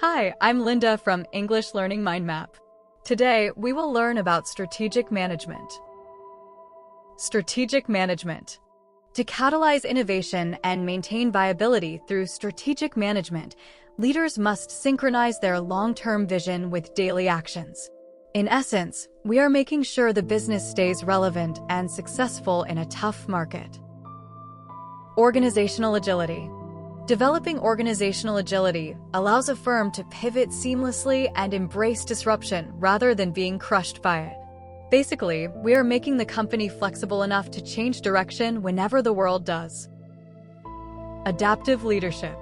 Hi, I'm Linda from English Learning Mind Map. Today, we will learn about strategic management. Strategic management. To catalyze innovation and maintain viability through strategic management, leaders must synchronize their long-term vision with daily actions. In essence, we are making sure the business stays relevant and successful in a tough market. Organizational agility. Developing organizational agility allows a firm to pivot seamlessly and embrace disruption rather than being crushed by it. Basically, we are making the company flexible enough to change direction whenever the world does. Adaptive leadership.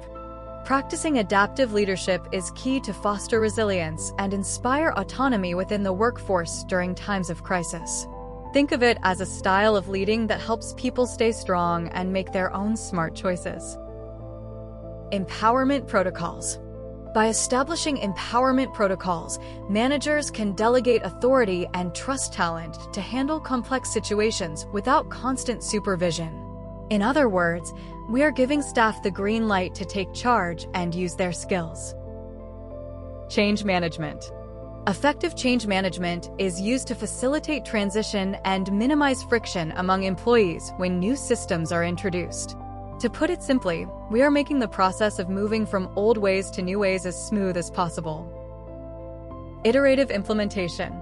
Practicing adaptive leadership is key to foster resilience and inspire autonomy within the workforce during times of crisis. Think of it as a style of leading that helps people stay strong and make their own smart choices. Empowerment protocols. By establishing empowerment protocols, managers can delegate authority and trust talent to handle complex situations without constant supervision. In other words, we are giving staff the green light to take charge and use their skills. Change management. Effective change management is used to facilitate transition and minimize friction among employees when new systems are introduced. To put it simply, we are making the process of moving from old ways to new ways as smooth as possible. Iterative implementation.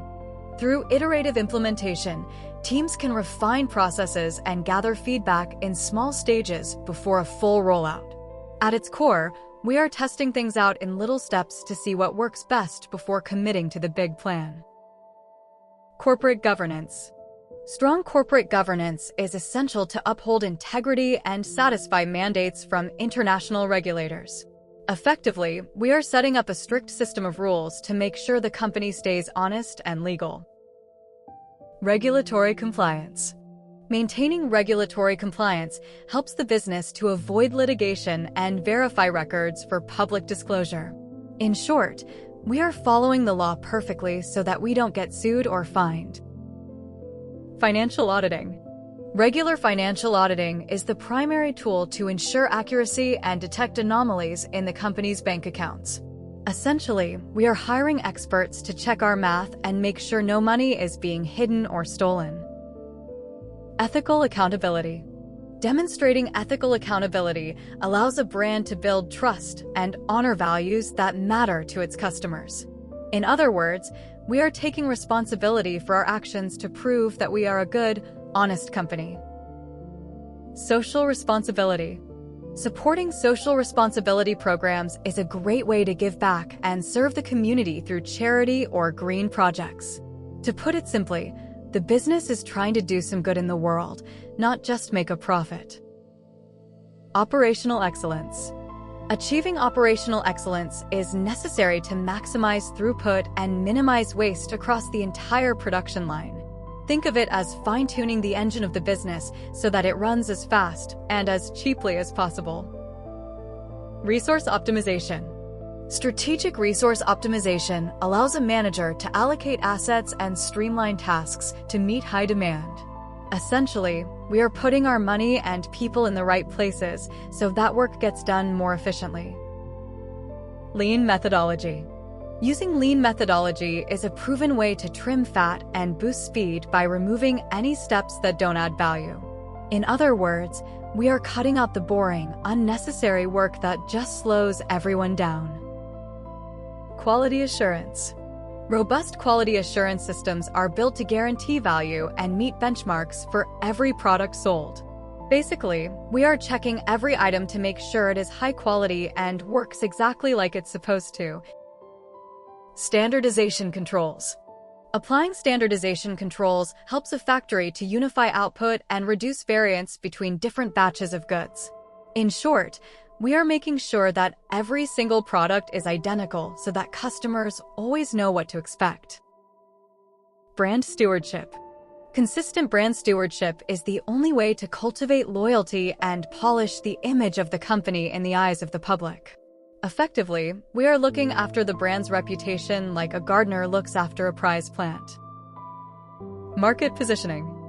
Through iterative implementation, teams can refine processes and gather feedback in small stages before a full rollout. At its core, we are testing things out in little steps to see what works best before committing to the big plan. Corporate governance. Strong corporate governance is essential to uphold integrity and satisfy mandates from international regulators. Effectively, we are setting up a strict system of rules to make sure the company stays honest and legal. Regulatory compliance. Maintaining regulatory compliance helps the business to avoid litigation and verify records for public disclosure. In short, we are following the law perfectly so that we don't get sued or fined. Financial auditing. Regular financial auditing is the primary tool to ensure accuracy and detect anomalies in the company's bank accounts. Essentially, we are hiring experts to check our math and make sure no money is being hidden or stolen. Ethical accountability. Demonstrating ethical accountability allows a brand to build trust and honor values that matter to its customers. In other words, we are taking responsibility for our actions to prove that we are a good, honest company. Social responsibility. Supporting social responsibility programs is a great way to give back and serve the community through charity or green projects. To put it simply, the business is trying to do some good in the world, not just make a profit. Operational excellence. Achieving operational excellence is necessary to maximize throughput and minimize waste across the entire production line. Think of it as fine-tuning the engine of the business so that it runs as fast and as cheaply as possible. Resource optimization. Strategic resource optimization allows a manager to allocate assets and streamline tasks to meet high demand. Essentially, we are putting our money and people in the right places so that work gets done more efficiently. Lean methodology. Using lean methodology is a proven way to trim fat and boost speed by removing any steps that don't add value. In other words, we are cutting out the boring, unnecessary work that just slows everyone down. Quality assurance. Robust quality assurance systems are built to guarantee value and meet benchmarks for every product sold. Basically, we are checking every item to make sure it is high quality and works exactly like it's supposed to. Standardization controls. Applying standardization controls helps a factory to unify output and reduce variance between different batches of goods. In short, we are making sure that every single product is identical so that customers always know what to expect. Brand stewardship. Consistent brand stewardship is the only way to cultivate loyalty and polish the image of the company in the eyes of the public. Effectively, we are looking after the brand's reputation like a gardener looks after a prize plant. Market positioning.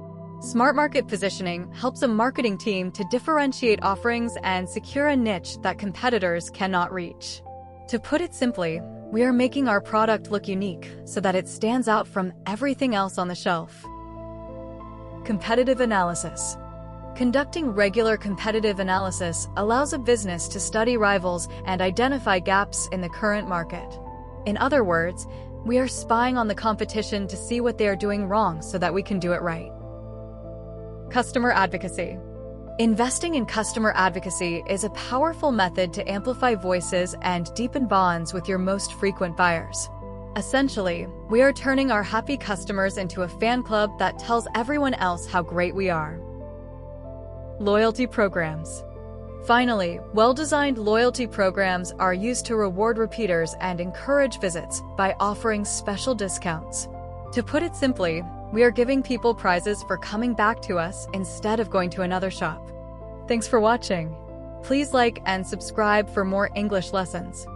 Smart market positioning helps a marketing team to differentiate offerings and secure a niche that competitors cannot reach. To put it simply, we are making our product look unique so that it stands out from everything else on the shelf. Competitive analysis. Conducting regular competitive analysis allows a business to study rivals and identify gaps in the current market. In other words, we are spying on the competition to see what they are doing wrong so that we can do it right. Customer advocacy. Investing in customer advocacy is a powerful method to amplify voices and deepen bonds with your most frequent buyers. Essentially, we are turning our happy customers into a fan club that tells everyone else how great we are. Loyalty programs. Finally, well-designed loyalty programs are used to reward repeaters and encourage visits by offering special discounts. To put it simply, we are giving people prizes for coming back to us instead of going to another shop. Thanks for watching. Please like and subscribe for more English lessons.